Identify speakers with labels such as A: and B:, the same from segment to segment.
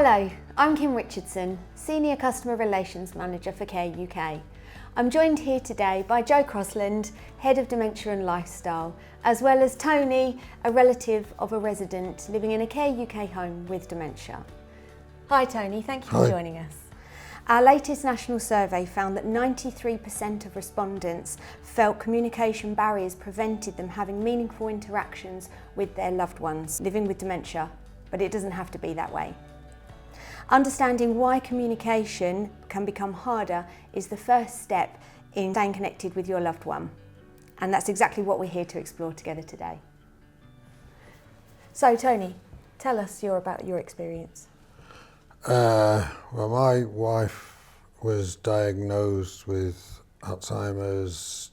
A: Hello, I'm Kim Richardson, Senior Customer Relations Manager for Care UK. I'm joined here today by Joe Crossland, Head of Dementia and Lifestyle, as well as Tony, a relative of a resident living in a Care UK home with dementia. Hi Tony, thank you for joining us. Our latest national survey found that 93% of respondents felt communication barriers prevented them having meaningful interactions with their loved ones living with dementia, but it doesn't have to be that way. Understanding why communication can become harder is the first step in staying connected with your loved one. And that's exactly what we're here to explore together today. So Tony, tell us about your experience.
B: Well, my wife was diagnosed with Alzheimer's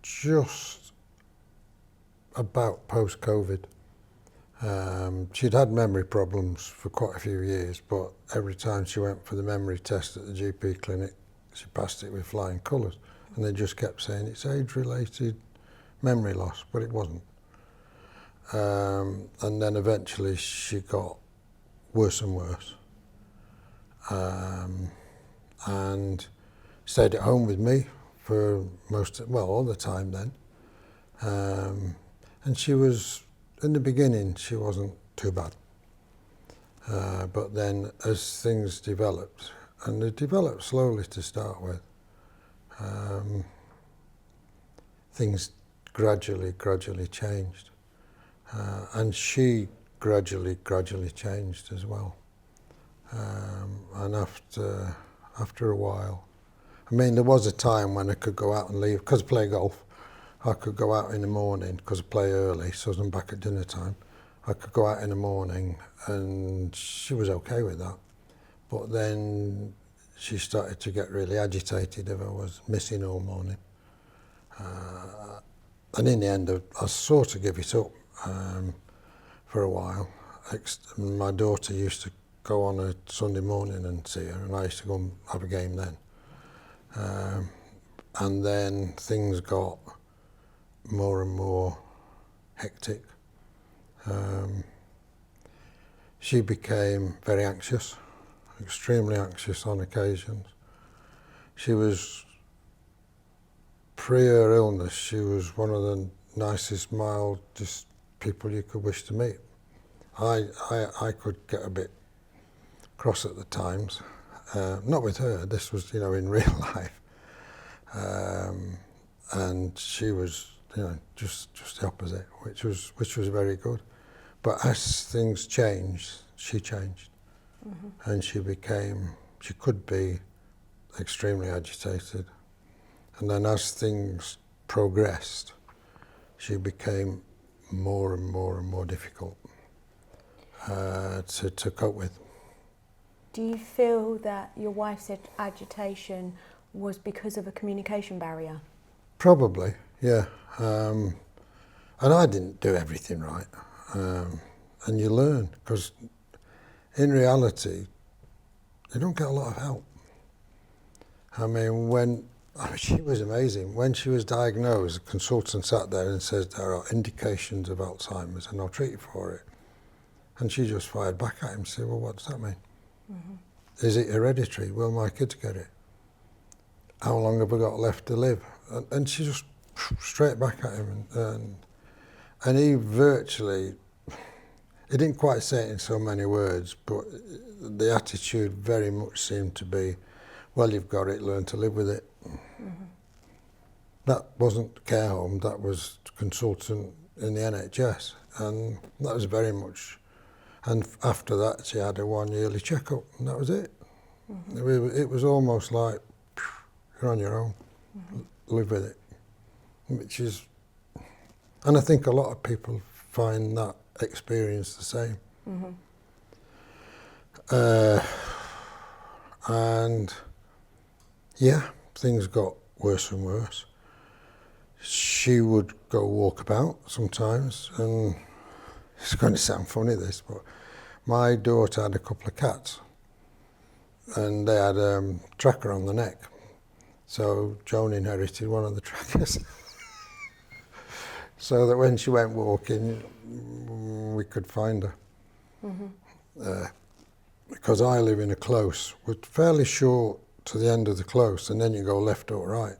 B: just about post-COVID. She'd had memory problems for quite a few years, but every time she went for the memory test at the GP clinic, she passed it with flying colours. And they just kept saying it's age-related memory loss, but it wasn't. And then eventually she got worse and worse. And stayed at home with me for all the time then. And she was, in the beginning, she wasn't too bad. But then as things developed, and they developed slowly to start with, things gradually changed. And she gradually changed as well. And after a while, I mean, there was a time when I could go out and leave, because I play golf, I could go out in the morning, because I play early, so I'm back at dinner time. I could go out in the morning, and she was okay with that. But then she started to get really agitated if I was missing all morning. And in the end, I sort of gave it up for a while. My daughter used to go on a Sunday morning and see her, and I used to go and have a game then. And then things got more and more hectic. She became very anxious, extremely anxious on occasions. She was, pre her illness, she was one of the nicest, mildest people you could wish to meet. I could get a bit cross at the times, not with her, this was, in real life. And she was, just the opposite, which was very good. But as things changed, she changed. Mm-hmm. And she could be extremely agitated. And then as things progressed, she became more and more difficult to cope with.
A: Do you feel that your wife's agitation was because of a communication barrier?
B: Probably, yeah. And I didn't do everything right. And you learn, because in reality, you don't get a lot of help. I mean, she was amazing. When she was diagnosed, a consultant sat there and says, there are indications of Alzheimer's and I'll treat you for it. And she just fired back at him and said, well, what does that mean? Mm-hmm. Is it hereditary? Will my kids get it? How long have I got left to live? And she just straight back at him. And he virtually, he didn't quite say it in so many words, but the attitude very much seemed to be, well, you've got it, learn to live with it. Mm-hmm. That wasn't care home, that was consultant in the NHS. And that was very much, and after that she had a 1 yearly checkup, and that was it. Mm-hmm. It was almost like, you're on your own, live with it. Which is, and I think a lot of people find that experience the same. Mm-hmm. And yeah, things got worse and worse. She would go walk about sometimes, and it's going to sound funny this, but my daughter had a couple of cats, and they had a tracker on the neck. So Joan inherited one of the trackers. So that when she went walking, we could find her. Mm-hmm. because I live in a close, was fairly short to the end of the close, and then you go left or right.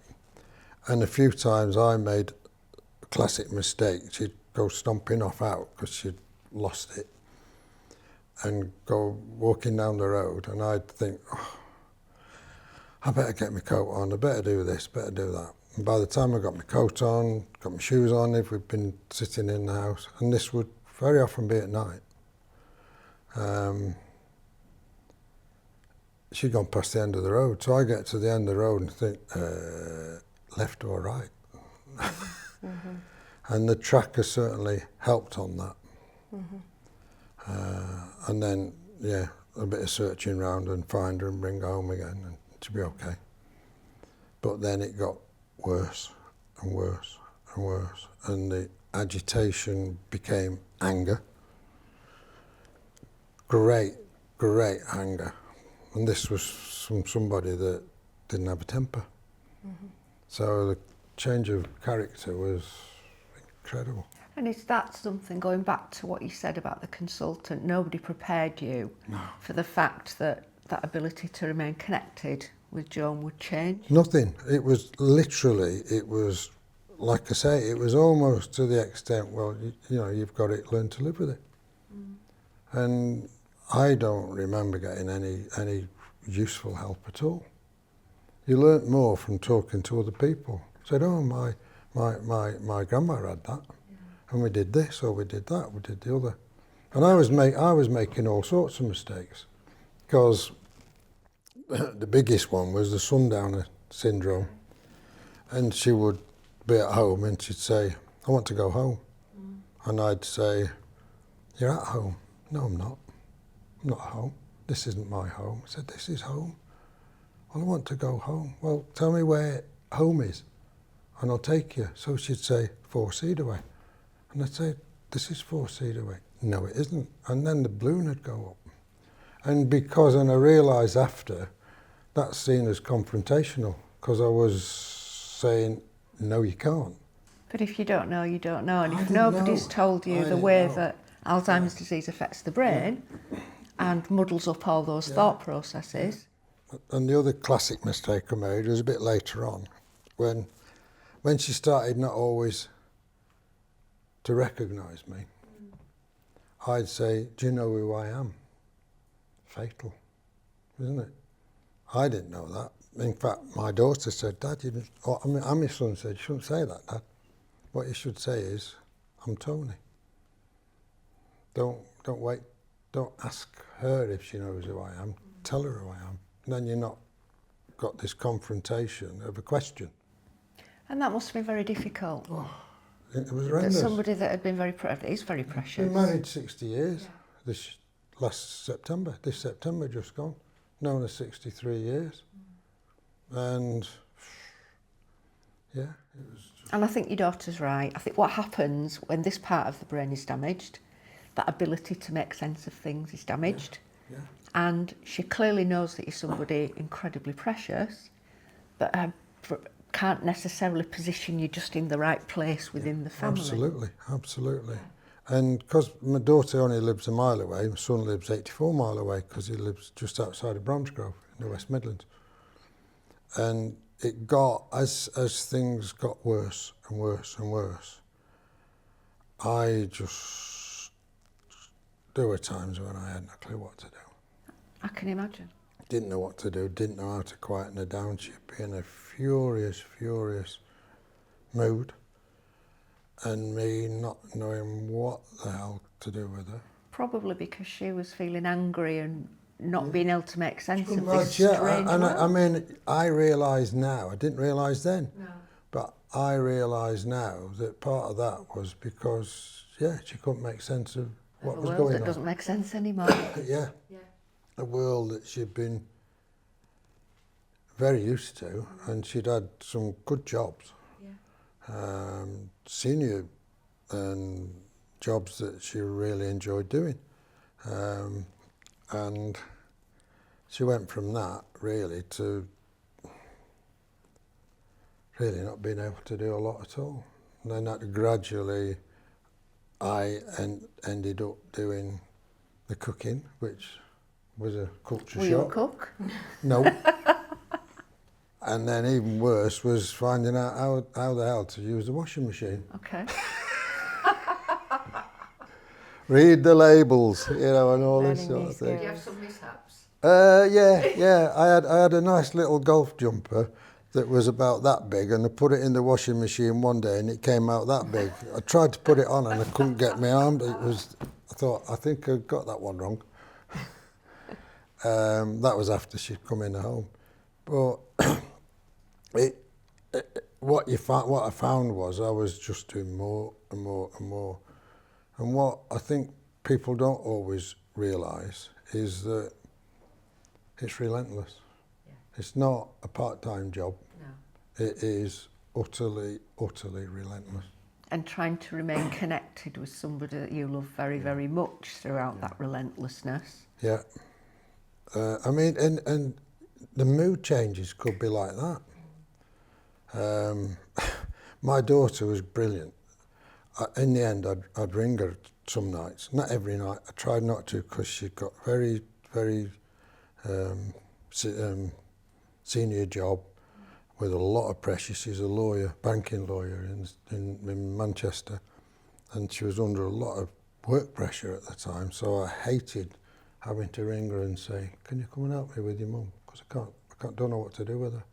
B: And a few times I made a classic mistake. She'd go stomping off out because she'd lost it, and go walking down the road, and I'd think, oh, I better get my coat on, I better do this, better do that. And by the time I got my coat on, got my shoes on, if we'd been sitting in the house, and this would very often be at night, she'd gone past the end of the road. So I get to the end of the road and think, left or right? Mm-hmm. And the tracker certainly helped on that. Mm-hmm. And then, yeah, a bit of searching around and find her and bring her home again, and to be okay. But then it got worse and worse and worse, and the agitation became anger. Great anger. And this was from somebody that didn't have a temper. Mm-hmm. So the change of character was incredible.
C: And is that something, going back to what you said about the consultant, nobody prepared you for the fact that that ability to remain connected with Joan would change?
B: Nothing. It was literally, it was, like I say, it was almost to the extent, well, you know, you've got to learn to live with it. Mm. And I don't remember getting any useful help at all. You learnt more from talking to other people. Said, oh, my grandma had that. And we did this, or we did that, we did the other. And I was making all sorts of mistakes, because the biggest one was the sundowner syndrome. And she would be at home and she'd say, I want to go home. And I'd say, you're at home. No, I'm not. I'm not at home. This isn't my home. I said, this is home. Well, I want to go home. Well, tell me where home is and I'll take you. So she'd say, 4 Cedarway. And I'd say, this is 4 Cedarway. No, it isn't. And then the balloon would go up. And I realised after, that's seen as confrontational, because I was saying, no, you can't.
C: But if you don't know, you don't know. And if nobody's told you the way that Alzheimer's disease affects the brain and muddles up all those thought processes.
B: And the other classic mistake I made was a bit later on, when she started not always to recognise me. I'd say, do you know who I am? Fatal, isn't it? I didn't know that. In fact, my daughter said, Dad, my son said, you shouldn't say that, Dad. What you should say is, I'm Tony. Don't wait, don't ask her if she knows who I am, tell her who I am. And then you're not got this confrontation of a question.
C: And that must have been very difficult.
B: Oh, it was horrendous.
C: That somebody that had been very is very precious.
B: Been married 60 years. This September just gone. Known her 63 years. And yeah, it was just...
C: And I think your daughter's right. I think what happens when this part of the brain is damaged, that ability to make sense of things is damaged.
B: Yeah.
C: And she clearly knows that you're somebody incredibly precious, but can't necessarily position you just in the right place within the family.
B: Absolutely. And because my daughter only lives a mile away, my son lives 84 miles away because he lives just outside of Bromsgrove in the West Midlands. And it got, as things got worse and worse and worse, there were times when I hadn't a clue what to do.
C: I can imagine.
B: Didn't know what to do, didn't know how to quieten her down. She'd be in a furious mood, and me not knowing what the hell to do with her.
C: Probably because she was feeling angry and not being able to make sense of this
B: strange
C: world.
B: I mean, I realise now, I didn't realise then, but I realise now that part of that was because, she couldn't make sense of what was going on.
C: That doesn't make sense anymore.
B: Yeah. A world that she'd been very used to, and she'd had some good jobs, senior jobs that she really enjoyed doing, and she went from that really to really not being able to do a lot at all. And then that gradually I ended up doing the cooking, which was a culture
C: Were you a
B: shock.
C: cook?
B: No. And then even worse was finding out how the hell to use the washing machine.
C: Okay.
B: Read the labels, you know, and all this
A: Learning
B: sort
A: new
B: of thing.
C: Did you have some mishaps?
B: Yeah. I had a nice little golf jumper that was about that big, and I put it in the washing machine one day, and it came out that big. I tried to put it on, and I couldn't get my arm. I thought, I think I got that one wrong. That was after she'd come in home, but what I found was I was just doing more and more and more, and what I think people don't always realise is that it's relentless.
C: Yeah.
B: It's not a part-time job.
C: No.
B: It is utterly relentless.
C: And trying to remain connected with somebody that you love very, very much throughout that relentlessness.
B: Yeah. I mean, and the mood changes could be like that. My daughter was brilliant. In the end, I'd ring her some nights, not every night. I tried not to because she'd got very senior job with a lot of pressure. She's a lawyer, banking lawyer in Manchester, and she was under a lot of work pressure at the time. So I hated having to ring her and say, "Can you come and help me with your mum? Because don't know what to do with her."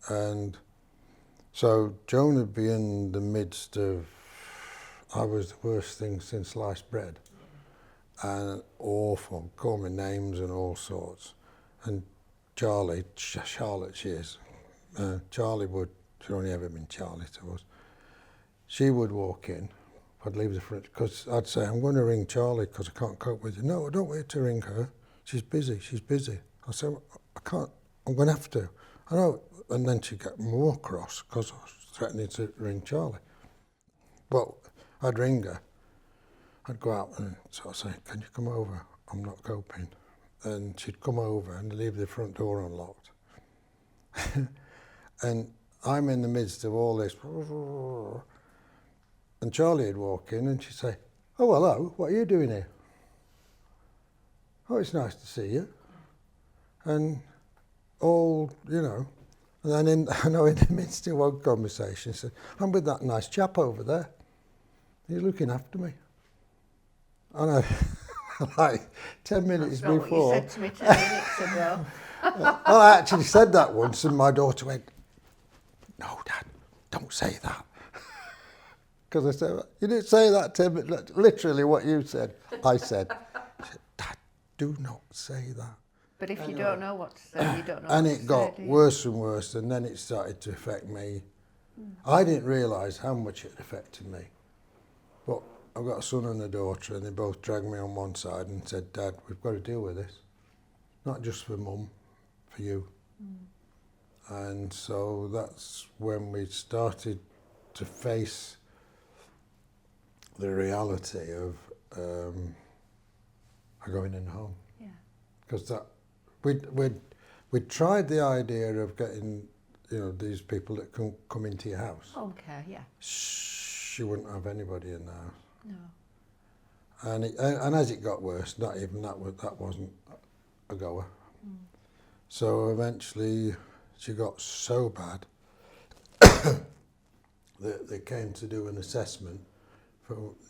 B: And so Joan would be in the midst of, I was the worst thing since sliced bread, and awful, call me names and all sorts. And Charlie, Charlotte she is, Charlie would, she'd only ever been Charlie to us, she would walk in, I'd leave the front, because I'd say, "I'm going to ring Charlie because I can't cope with you." "No, don't wait to ring her, she's busy. I said, "I can't, I'm going to have to." "I know." And then she'd get more cross because I was threatening to ring Charlie. Well, I'd ring her, I'd go out and sort of say, "Can you come over? I'm not coping." And she'd come over and leave the front door unlocked. And I'm in the midst of all this. And Charlie would walk in and she'd say, "Oh, hello, what are you doing here?" "Oh, it's nice to see you." And all, you know. And then in the midst of one conversation, she said, "I'm with that nice chap over there. He's looking after me." And I, like 10 minutes
C: That's not
B: before...
C: what you said to me 10 minutes ago.
B: Well, I actually said that once, and my daughter went, "No, Dad, don't say that." Because I said, "You didn't say that 10 minutes, literally what you said, I said." She said, "Dad, do not say that."
C: But if you don't know what to say, you don't know
B: And
C: what to say,
B: it got
C: do you?
B: worse and worse, and then it started to affect me. I didn't realise how much it affected me. But I've got a son and a daughter, and they both dragged me on one side and said, "Dad, we've got to deal with this. Not just for Mum, for you." And so that's when we started to face the reality of her going in home.
C: Yeah.
B: Because that we'd tried the idea of getting, you know, these people that can come into your house.
C: Home care, yeah.
B: She wouldn't have anybody in the house.
C: No.
B: And as it got worse, not even that wasn't a goer. So eventually she got so bad that they came to do an assessment.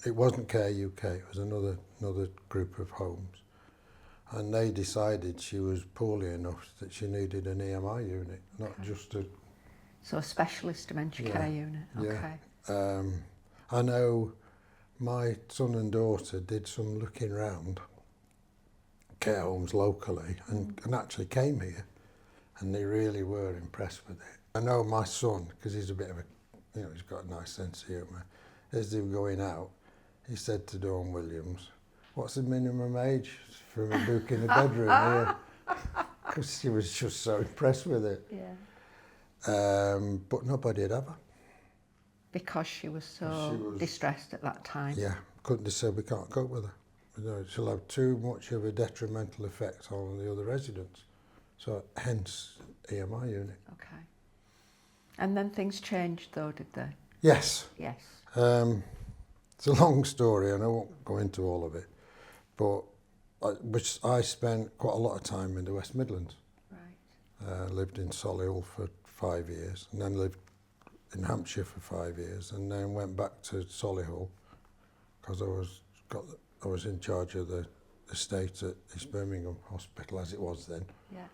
B: It wasn't Care UK, it was another group of homes. And they decided she was poorly enough that she needed an EMI unit, not just a...
C: So a specialist dementia care unit, okay.
B: Yeah. I know my son and daughter did some looking round care homes locally and actually came here, and they really were impressed with it. I know my son, because he's a bit of a, you know, he's got a nice sense of humour, as they were going out, he said to Dawn Williams, "What's the minimum age for me booking a bedroom here?" Because she was just so impressed with it.
C: Yeah.
B: But nobody had ever.
C: Because she was so distressed at that time.
B: Yeah, couldn't they say we can't cope with her? You know, she'll have too much of a detrimental effect on the other residents. So hence EMI unit.
C: Okay. And then things changed though, did they?
B: Yes.
C: Yes.
B: It's a long story and I won't go into all of it. But which I spent quite a lot of time in the West Midlands.
C: Right.
B: Lived in Solihull for 5 years, and then lived in Hampshire for 5 years, and then went back to Solihull because I was in charge of the estate at East Birmingham Hospital, as it was then.
C: Yeah.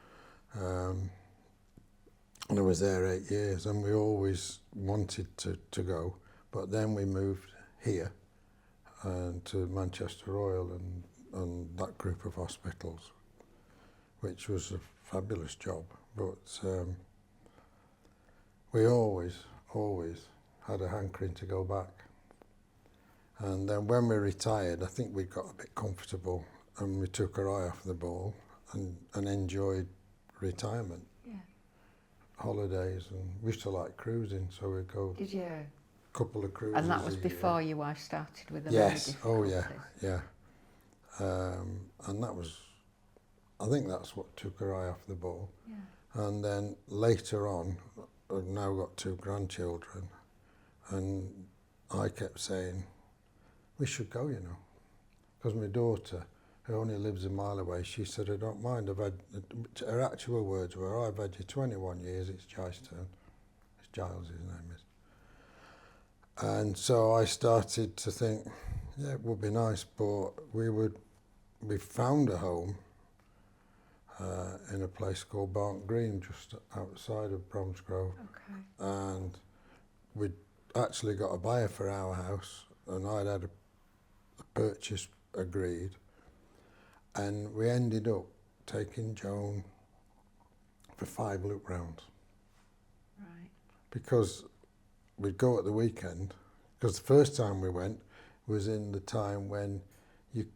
B: And I was there 8 years, and we always wanted to go, but then we moved here to Manchester Royal and that group of hospitals, which was a fabulous job. But we always had a hankering to go back. And then when we retired, I think we got a bit comfortable and we took our eye off the ball and enjoyed retirement.
C: Yeah.
B: Holidays, and we used to like cruising, so we'd go
C: Did you?
B: a couple of cruises.
C: And that was
B: a year.
C: before your wife started with the
B: Yes, oh
C: difficulties.
B: yeah. And that was, I think that's what took her eye off the ball.
C: Yeah.
B: And then later on, I've now got 2 grandchildren, and I kept saying, we should go, you know. Because my daughter, who only lives a mile away, she said, I don't mind. Her actual words were, I've had you 21 years, it's Giles' turn. It's Giles, his name is. And so I started to think, yeah, it would be nice, but we found a home in a place called Barnt Green, just outside of Bromsgrove.
C: Okay.
B: And we'd actually got a buyer for our house, and I'd had a purchase agreed, and we ended up taking Joan for 5 loop rounds.
C: Right.
B: Because we'd go at the weekend, because the first time we went was in the time when you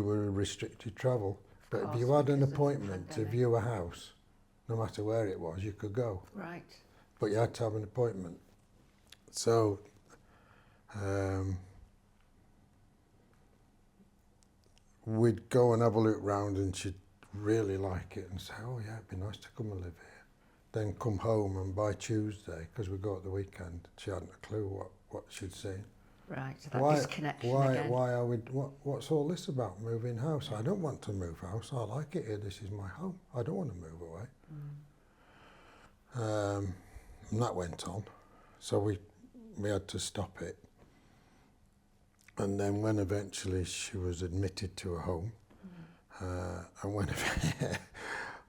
B: were restricted travel, but if you had an appointment to view a house, no matter where it was, you could go.
C: Right.
B: But you had to have an appointment. So we'd go and have a look round, and she'd really like it and say, oh yeah, it'd be nice to come and live here. Then come home, and by Tuesday, because we go at the weekend, she hadn't a clue what she'd seen.
C: Right, so that disconnection again.
B: Why are we, what's all this about moving house? I don't want to move house, I like it here, this is my home. I don't want to move away. And that went on. So we had to stop it. And then when eventually she was admitted to a home, and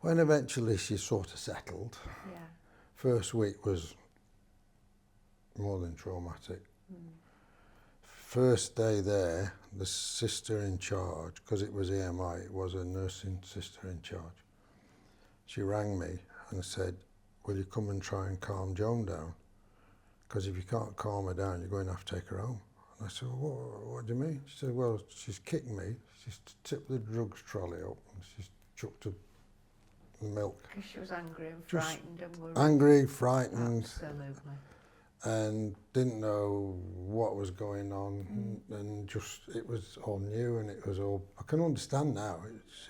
B: when eventually she sort of settled,
C: Yeah.
B: first week was more than traumatic. First day there, the sister in charge, because it was EMI, it was a nursing sister in charge, she rang me and said, will you come and try and calm Joan down? Because if you can't calm her down, you're going to have to take her home. And I said, well, what do you mean? She said, well, she's kicked me, she's tipped the drugs trolley up, and she's chucked the milk.
C: Because she was angry and
B: Just
C: frightened and worried.
B: Angry, frightened,
C: Absolutely.
B: and didn't know what was going on, and just, it was all new, and it was all, I can understand now,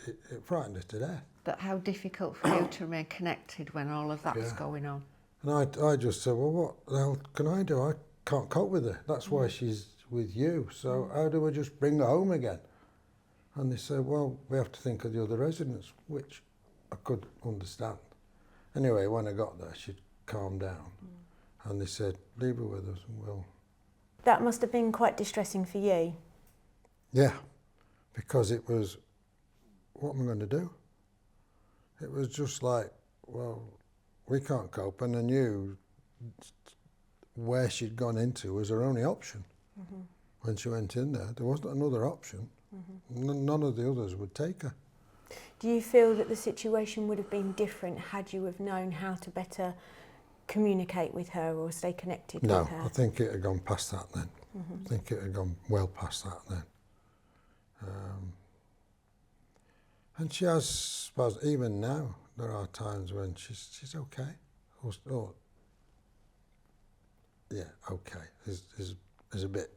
B: it frightened her to death.
C: But how difficult for you to remain connected when all of that's
B: Yeah.
C: going on?
B: And I just said, well, what the hell can I do? I can't cope with her. That's why she's with you. So how do I just bring her home again? And they said, well, we have to think of the other residents, which I could understand. Anyway, when I got there, she'd calmed down. And they said, leave her with us and we'll...
A: That must have been quite distressing for you.
B: Yeah, because it was, what am I going to do? It was just like, well, we can't cope, and I knew where she'd gone into was her only option. When she went in there, there wasn't another option. None of the others would take her.
A: Do you feel that the situation would have been different had you have known how to better communicate with her or stay connected
B: No,
A: with her?
B: I think it had gone past that then. I think it had gone well past that then. And she has, even now, there are times when she's okay. Or yeah, okay, is a bit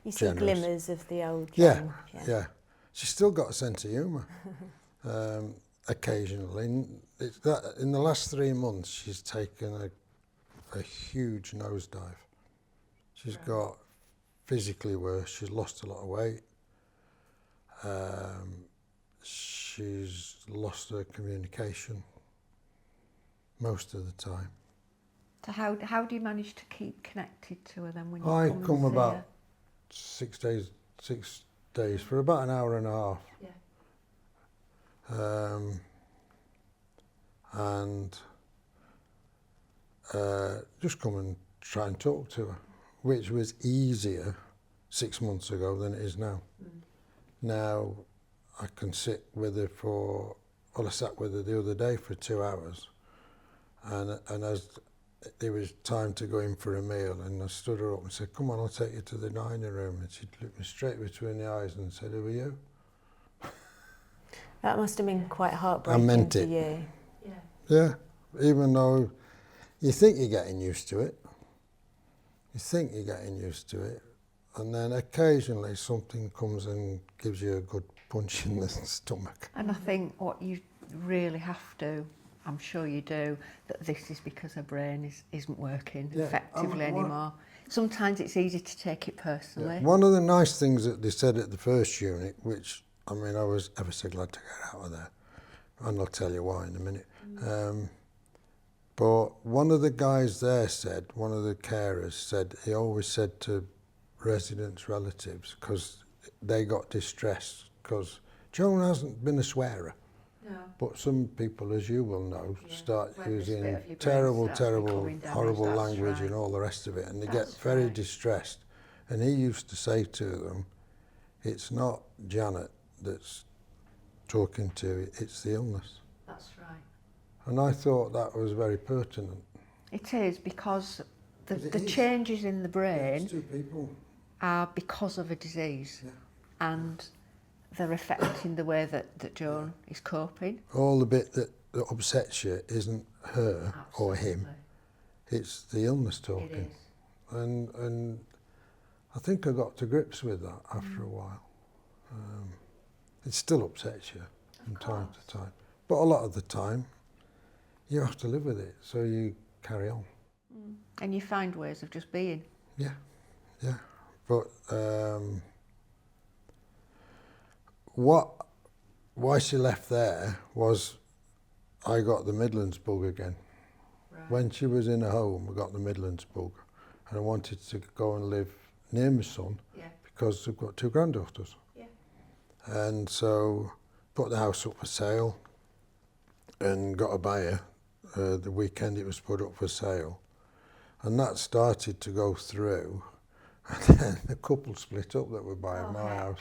A: You see
B: generous.
A: glimmers of the old
B: Yeah,
A: Joan.
B: yeah. She's still got a sense of humour. Occasionally, it's that in the last 3 months, she's taken a huge nosedive. She's got physically worse. She's lost a lot of weight. She's lost her communication most of the time.
C: So how do you manage to keep connected to her then when you
B: I
C: come and
B: come
C: see
B: about
C: her?
B: 6 days for about an hour and a half.
C: Yeah.
B: And just come and try and talk to her, which was easier 6 months ago than it is now. Now I can sit with her I sat with her the other day for 2 hours, and as it was time to go in for a meal, and I stood her up and said, "Come on, I'll take you to the dining room," and she looked me straight between the eyes and said, "Who are you?"
A: That must have been quite heartbreaking
B: meant
A: for
B: it.
A: you.
B: Yeah, even though you think you're getting used to it, and then occasionally something comes and gives you a good punch in the stomach.
C: And I think what you really have to, I'm sure you do, that this is because her brain isn't working
B: Yeah,
C: effectively
B: what-
C: anymore. Sometimes it's easy to take it personally.
B: One of the nice things that they said at the first unit, which, I mean, I was ever so glad to get out of there, and I'll tell you why in a minute. But one of the guys there said, one of the carers said, he always said to residents' relatives, because they got distressed, because Joan hasn't been a swearer.
C: No.
B: But some people, as you will know, start
C: When this bit
B: using
C: of your brain
B: terrible,
C: starts
B: terrible,
C: becoming damaged,
B: horrible
C: that's
B: language
C: right.
B: and all the rest of it, and they
C: That's
B: get very
C: right.
B: distressed. And he used to say to them, "It's not Janet that's talking to you, it's the illness."
C: That's right.
B: And I thought that was very pertinent.
C: It is, because the
B: 'Cause it is.
C: changes in the brain
B: It's two people.
C: are because of a disease,
B: Yeah.
C: and they're affecting the way that Joan is coping.
B: All the bit that upsets you isn't her or him, it's the illness
C: It
B: talking.
C: is.
B: And I think I got to grips with that after a while. It still upsets you from time to time, but a lot of the time you have to live with it, so you carry on.
C: And you find ways of just being.
B: Yeah. But why she left there was I got the Midlands bug again.
C: Right.
B: When she was in a home, I got the Midlands bug, and I wanted to go and live near my son
C: Yeah.
B: because I've got 2 granddaughters.
C: Yeah.
B: And so put the house up for sale and got a buyer. The weekend it was put up for sale, and that started to go through, and then the couple split up that were buying my house.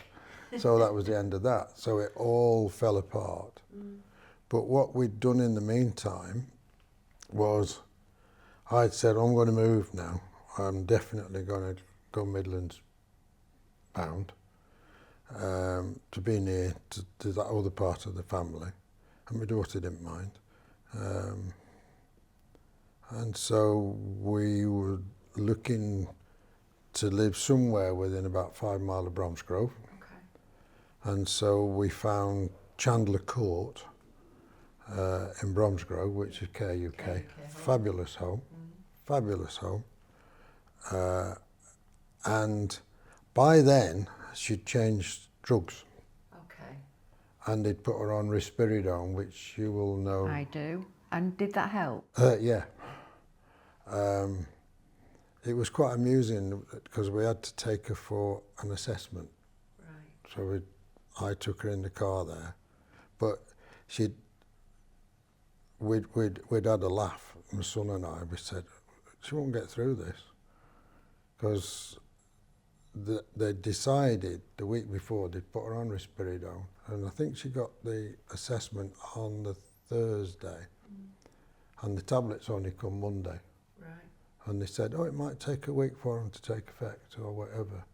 B: So that was the end of that. So it all fell apart. But what we'd done in the meantime was I'd said, I'm going to move now. I'm definitely going to go Midlands bound to be near to that other part of the family. And my daughter didn't mind. And so we were looking to live somewhere within about 5 miles of Bromsgrove.
C: Okay.
B: And so we found Chandler Court in Bromsgrove, which is Care UK. Fabulous home, fabulous home. And by then, she'd changed drugs,
C: Okay.
B: and they'd put her on risperidone, which you will know.
C: I do. And did that help?
B: Yeah. It was quite amusing because we had to take her for an assessment.
C: Right.
B: So I took her in the car there, but we'd had a laugh, my son and I. We said, she won't get through this, because they decided the week before they'd put her on risperidone, and I think she got the assessment on the Thursday, and the tablets only come Monday.
C: Right.
B: And they said, oh, it might take a week for them to take effect or whatever.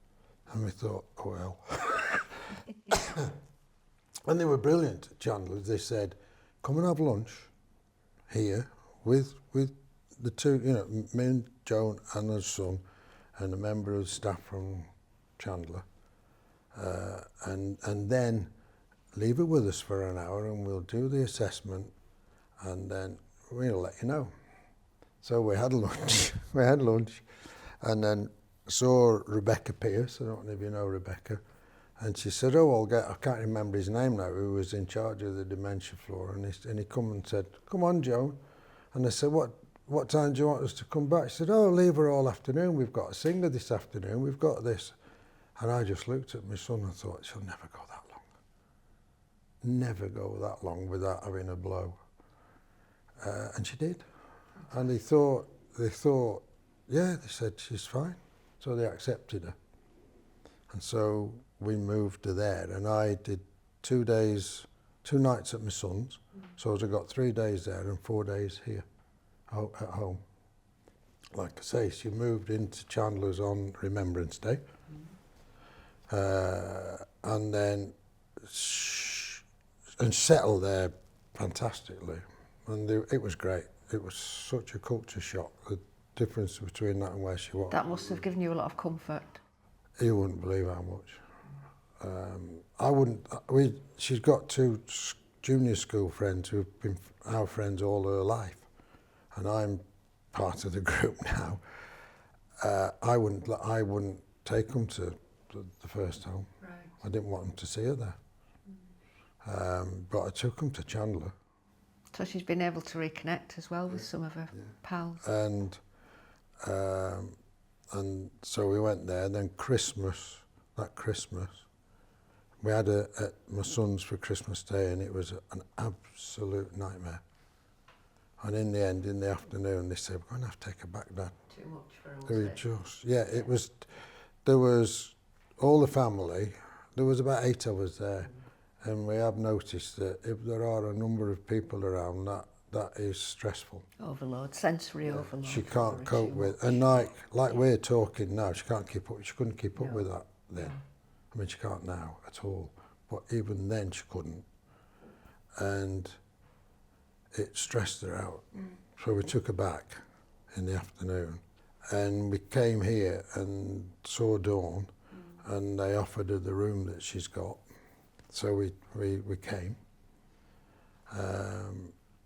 B: And we thought, oh, well. And they were brilliant, Chandler. They said, come and have lunch here with the 2, me and Joan and her son and a member of the staff from Chandler. And then leave it with us for an hour and we'll do the assessment and then we'll let you know. So we had lunch, and then saw Rebecca Pierce, I don't know if you know Rebecca, And she said, oh, I can't remember his name now, who was in charge of the dementia floor. And he come and said, come on, Joan. And I said, what time do you want us to come back? She said, oh, leave her all afternoon. We've got a singer this afternoon. We've got this. And I just looked at my son and thought, she'll never go that long. Never go that long without having a blow. And she did. And they thought, yeah, they said she's fine. So they accepted her. And so we moved to there, and I did 2 nights at my son's. So I got 3 days there and 4 days here at home. Like I say, she moved into Chandler's on Remembrance Day. And then and settled there fantastically. And it was great. It was such a culture shock, the difference between that and where she was.
C: That must have given you a lot of comfort.
B: You wouldn't believe how much. She's got 2 junior school friends who've been our friends all her life, and I'm part of the group now. I wouldn't take them to the first home.
C: Right.
B: I didn't want them to see her there. But I took them to Chandler.
C: So she's been able to reconnect as well with some of her pals.
B: And so we went there. Then that Christmas, we had at my son's for Christmas Day, and it was an absolute nightmare. And in the end, in the afternoon, they said, we're going to have to take her back, Dad.
C: Too much for her,
B: It was, there was all the family, there was about 8 of us there, and we have noticed that if there are a number of people around, that is stressful.
C: Overload, sensory overload.
B: She can't cope with, and like we're talking now, she can't keep up. She couldn't keep up with that then.
C: No.
B: I mean, she can't now at all. But even then, she couldn't, and it stressed her out. So we took her back in the afternoon, and we came here and saw Dawn, and they offered her the room that she's got. So we came.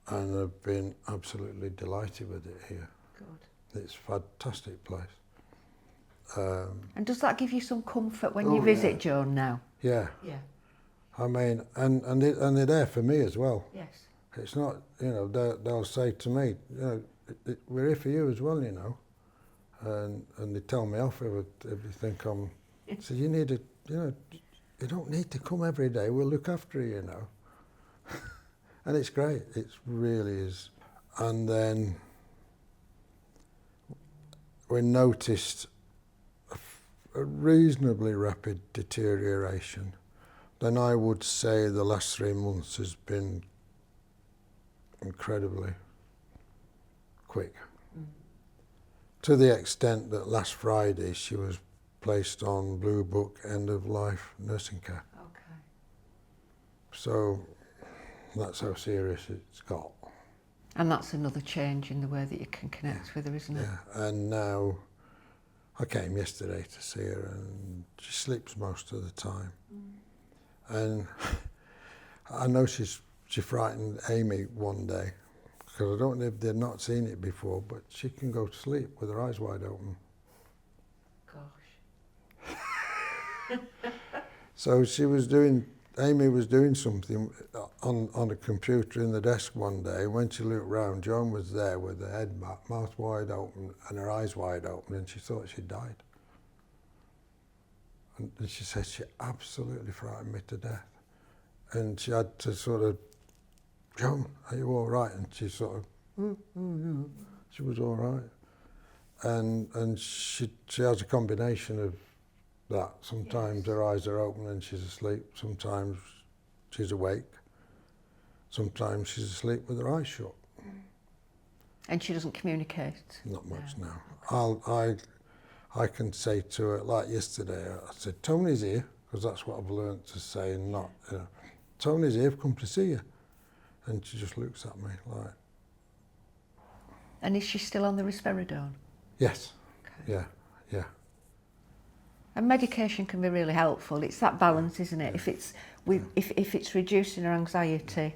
B: And I've been absolutely delighted with it here.
C: Good.
B: It's a fantastic place.
C: And does that give you some comfort when you visit Joan now?
B: Yeah.
C: Yeah.
B: I mean, and they're there for me as well.
C: Yes.
B: It's not, they'll say to me, we're here for you as well, and they tell me off if they think I'm. So you need to, you don't need to come every day. We'll look after you, And it's great. It really is. And then we noticed a reasonably rapid deterioration. Then I would say the last 3 months has been incredibly quick. To the extent that last Friday she was placed on Blue Book end of life nursing care.
C: Okay.
B: So that's how serious it's got.
C: And that's another change in the way that you can connect with her, isn't it?
B: Yeah, and now I came yesterday to see her, and she sleeps most of the time. And I know she frightened Amy one day, because I don't know if they'd not seen it before, but she can go to sleep with her eyes wide open.
C: Gosh.
B: So Amy was doing something on a computer in the desk one day. When she looked round, Joan was there with her head mouth wide open and her eyes wide open, and she thought she'd died. And she said she absolutely frightened me to death. And she had to sort of, Joan, are you all right? And she sort of, she was all right. And she has a combination of that. Sometimes her eyes are open and she's asleep. Sometimes she's awake. Sometimes she's asleep with her eyes shut.
C: And she doesn't communicate?
B: Not much now. I can say to her, like yesterday, I said, Tony's here, because that's what I've learned to say, and not, Tony's here, I've come to see you. And she just looks at me like...
C: And is she still on the risperidone?
B: Yes.
C: Okay.
B: Yeah.
C: And medication can be really helpful. It's that balance, isn't it? If it's reducing her anxiety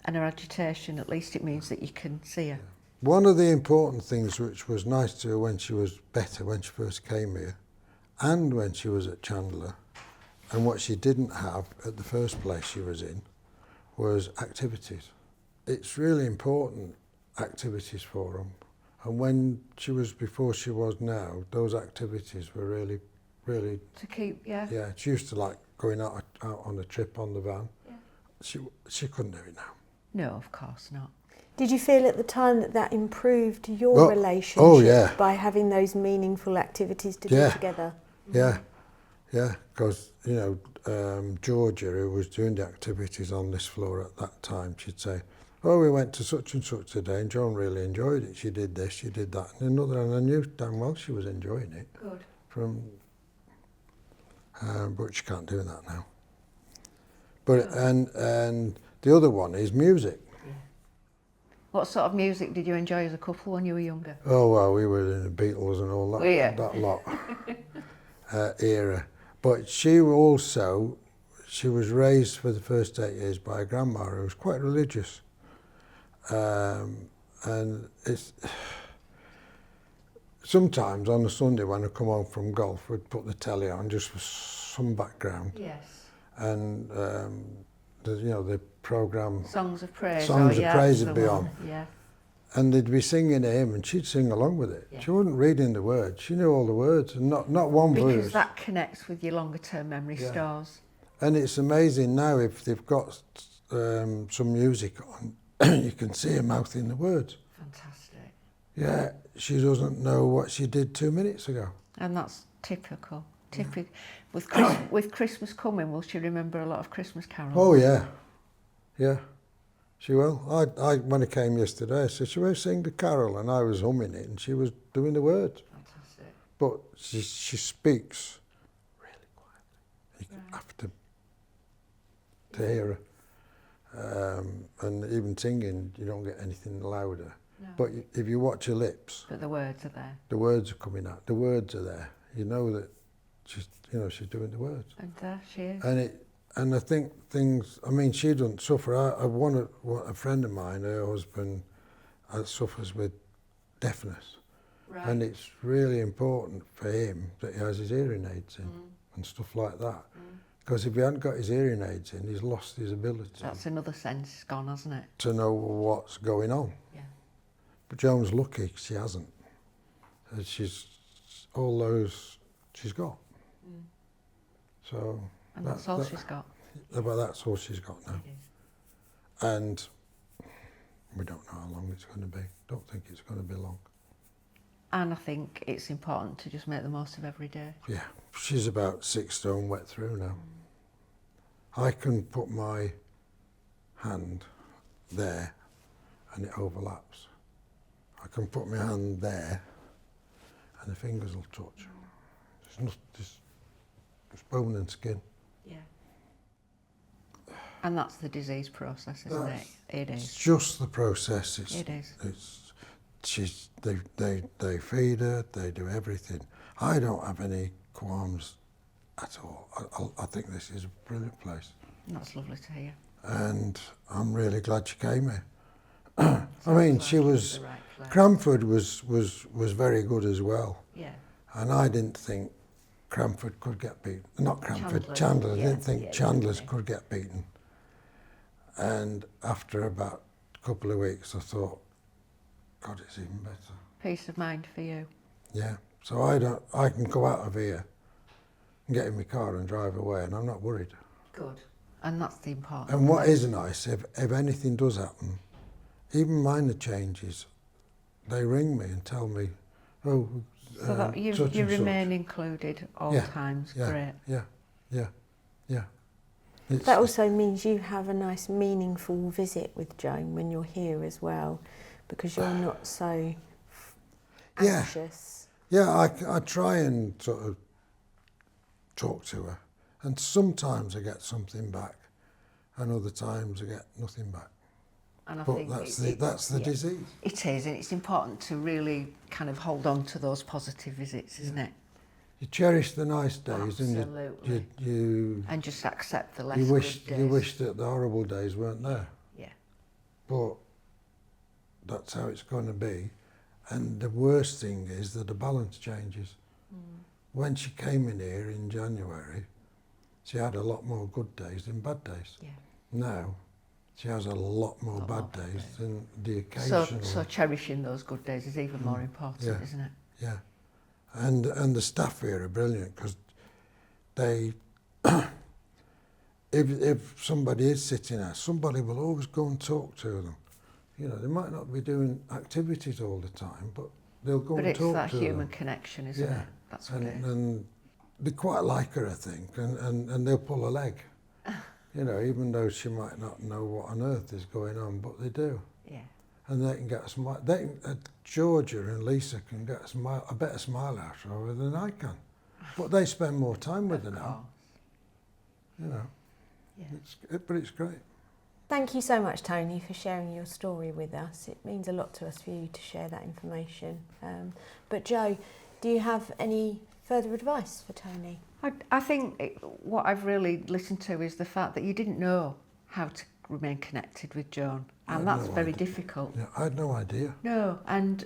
C: and her agitation, at least it means that you can see her.
B: One of the important things which was nice to her when she was better, when she first came here, and when she was at Chandler, And what she didn't have at the first place she was in was activities. It's really important, activities for them. And when she was, before she was now, those activities were really, really...
C: To keep, yeah.
B: Yeah, she used to like going out on a trip on the van.
C: Yeah.
B: She couldn't do it now.
C: No, of course not.
A: Did you feel at the time that improved your relationship
B: oh, yeah.
A: by having those meaningful activities to do together?
B: Yeah, yeah, because, you know, Georgia, who was doing the activities on this floor at that time, she'd say, oh, we went to such and such today and Joan really enjoyed it. She did this, she did that. And another, and I knew damn well she was enjoying it.
C: Good.
B: But she can't do that now. But and the other one is music.
C: Yeah. What sort of music did you enjoy as a couple when you were younger?
B: Oh well, we were in the Beatles and all that, that lot era. But she was raised for the first 8 years by a grandma who was quite religious, and it's. Sometimes on a Sunday when I come home from golf, we'd put the telly on just for some background.
C: Yes.
B: And the programme
C: Songs of Praise.
B: Songs of Praise would be on.
C: Yeah.
B: And they'd be singing a hymn and she'd sing along with it.
C: Yeah.
B: She wasn't reading the words. She knew all the words and not one verse.
C: Because that connects with your longer term memory stores.
B: And it's amazing now if they've got some music on, you can see her mouthing the words.
C: Fantastic.
B: Yeah, she doesn't know what she did 2 minutes ago.
C: And that's typical. With Christmas coming, will she remember a lot of Christmas carols?
B: Oh yeah, yeah, she will. I when I came yesterday, I said, "Shall we sing the carol?" And I was humming it, and she was doing the words.
C: Fantastic.
B: But she speaks really quietly. You have to hear her. And even singing, you don't get anything louder.
C: No.
B: But if you watch her lips,
C: But the words are there.
B: the words are coming out. The words are there. You know that she's she's doing the words.
C: And there she is.
B: And I think things. I mean, she doesn't suffer. A friend of mine, her husband, suffers with deafness,
C: Right.
B: and it's really important for him that he has his hearing aids in and stuff like that. Because if he hadn't got his hearing aids in, he's lost his ability
C: That's another sense gone, hasn't it?
B: to know what's going on.
C: Yeah.
B: But Joan's lucky she hasn't. She's all those she's got. So.
C: And that's all she's got.
B: Well, that's all she's got now.
C: It is.
B: And we don't know how long it's going to be. Don't think it's going to be long.
C: And I think it's important to just make the most of every day.
B: Yeah, she's about 6 stone wet through now. I can put my hand there and it overlaps. I can put my hand there and the fingers will touch. There's bone and skin.
C: Yeah. And that's the disease process, isn't it? It
B: It's
C: is.
B: just the process.
C: It is.
B: They feed her, they do everything. I don't have any qualms at all. I think this is a brilliant place.
C: That's lovely to hear.
B: And I'm really glad she came here. I mean, she was,
C: The right place.
B: Cranford was very good as well.
C: Yeah.
B: And I didn't think Cranford could get beaten. Not Cranford, Chandler. I
C: Yeah,
B: didn't think
C: yeah,
B: Chandler's
C: yeah.
B: could get beaten. And after about a couple of weeks, I thought, God, it's even better.
C: Peace of mind for you.
B: Yeah. So I can go out of here and get in my car and drive away, and I'm not worried.
C: Good. And that's the important.
B: And what is nice, if anything does happen, even minor changes, they ring me and tell me, oh,
C: So that
B: such
C: you
B: and
C: remain
B: such.
C: included all
B: Yeah,
C: times.
B: Yeah,
C: Great.
B: yeah.
A: That also means you have a nice meaningful visit with Joan when you're here as well, because you're not so
B: Yeah.
A: anxious.
B: Yeah, I try and sort of talk to her, and sometimes I get something back, and other times I get nothing back.
C: And I
B: But
C: think
B: that's the
C: yeah.
B: disease.
C: It is, and it's important to really kind of hold on to those positive visits, isn't it?
B: You cherish the nice days,
C: Absolutely.
B: and you
C: And just accept the less
B: you wish
C: good days.
B: you wish that the horrible days weren't there.
C: Yeah.
B: But that's how it's going to be. And the worst thing is that the balance changes. When she came in here in January, she had a lot more good days than bad days.
C: Yeah.
B: Now, she has a lot more bad days than the
C: So,
B: occasional.
C: so cherishing those good days is even more important,
B: Yeah.
C: isn't it?
B: Yeah, and the staff here are brilliant because they, if somebody is sitting there, somebody will always go and talk to them. You know, they might not be doing activities all the time, but they'll go
C: But
B: and
C: it's
B: talk
C: that
B: to
C: human
B: them.
C: connection, isn't
B: Yeah,
C: it? That's great.
B: and they quite like her, I think, and they'll pull a leg. You know, even though she might not know what on earth is going on, but they do.
C: Yeah.
B: And they can get a smile. Georgia and Lisa can get a better smile out of her than I can. But they spend more time with her now. You know,
C: Yeah.
B: but it's great.
A: Thank you so much, Tony, for sharing your story with us. It means a lot to us for you to share that information. But Jo, do you have any further advice for Tony?
C: I think what I've really listened to is the fact that you didn't know how to remain connected with Joan, and that's very difficult.
B: Yeah, I had no idea.
C: No, and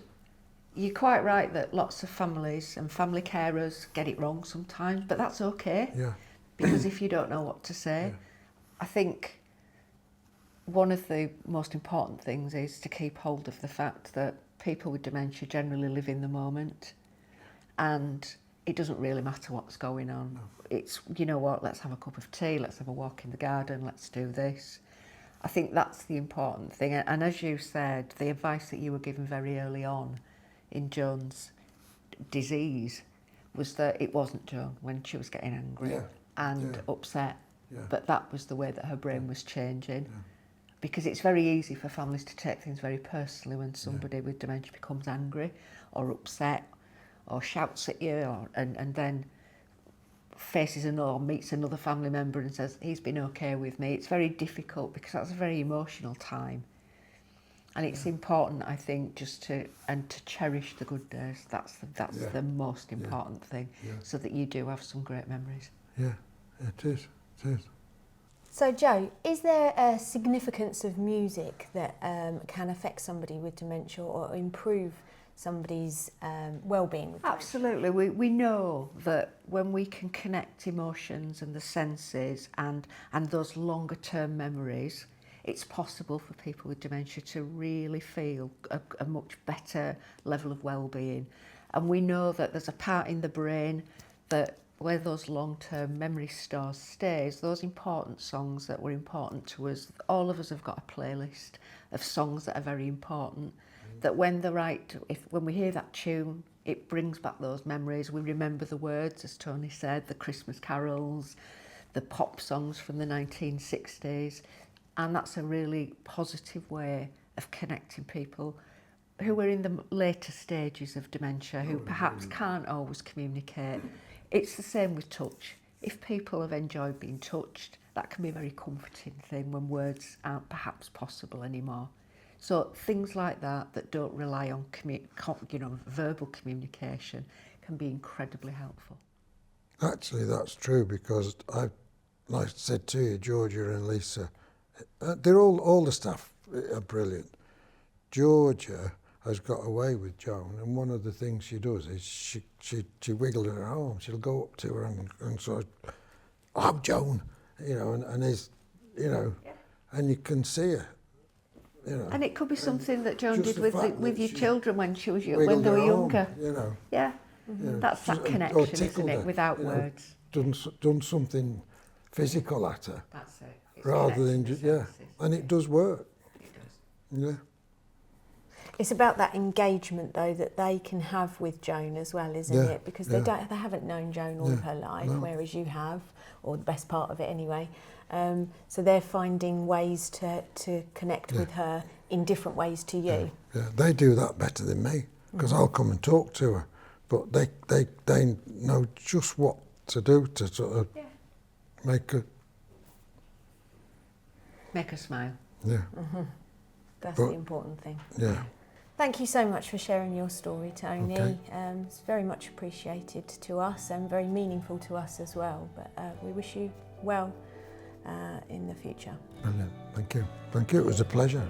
C: you're quite right that lots of families and family carers get it wrong sometimes, but that's okay.
B: Yeah.
C: Because if you don't know what to say,
B: Yeah.
C: I think one of the most important things is to keep hold of the fact that people with dementia generally live in the moment, and it doesn't really matter what's going on.
B: No.
C: It's, you know what, let's have a cup of tea, let's have a walk in the garden, let's do this. I think that's the important thing. And as you said, the advice that you were given very early on in Joan's disease was that it wasn't Joan when she was getting angry and upset, but that was the way that her brain was changing.
B: Yeah.
C: Because it's very easy for families to take things very personally when somebody with dementia becomes angry or upset or shouts at you and then faces or meets another family member and says, he's been okay with me. It's very difficult because that's a very emotional time. And it's important, I think, just to cherish the good days. That's the most important thing, so that you do have some great memories.
B: Yeah, it is. It is.
A: So Jo, is there a significance of music that can affect somebody with dementia or improve somebody's well-being with dementia?
C: Absolutely. We know that when we can connect emotions and the senses and those longer term memories, it's possible for people with dementia to really feel a much better level of well-being. And we know that there's a part in the brain that where those long-term memory stores stays, those important songs that were important to us, all of us have got a playlist of songs that are very important, that when when we hear that tune, it brings back those memories. We remember the words, as Tony said, the Christmas carols, the pop songs from the 1960s, and that's a really positive way of connecting people who are in the later stages of dementia, who perhaps can't always communicate. It's the same with touch. If people have enjoyed being touched, that can be a very comforting thing when words aren't perhaps possible anymore. So things like that don't rely on verbal communication can be incredibly helpful.
B: Actually, that's true because like I said to you, Georgia and Lisa, they're all the staff are brilliant. Georgia has got away with Joan, and one of the things she does is she wiggles her arm. She'll go up to her and sort of, oh, Joan, and is, and you can see her,
C: And it could be something that Joan did with your children when she was
B: when
C: they were younger. Yeah,
B: Mm-hmm.
C: That's that connection, isn't it, without words.
B: Done something physical at her.
C: That's it. It's
B: rather than
C: just
B: and it does work.
C: It does.
B: Yeah.
A: It's about that engagement, though, that they can have with Joan as well, isn't it? Because they haven't known Joan all of her life, whereas you have, or the best part of it anyway. So they're finding ways to connect with her in different ways to you.
B: Yeah, they do that better than me because I'll come and talk to her, but they know just what to do to sort of make her
C: smile.
B: Yeah.
A: Mm-hmm. That's the important thing.
B: Yeah.
A: Thank you so much for sharing your story, Tony.
B: Okay.
A: It's very much appreciated to us and very meaningful to us as well. But we wish you well in the future.
B: Brilliant. Thank you. Thank you. It was a pleasure.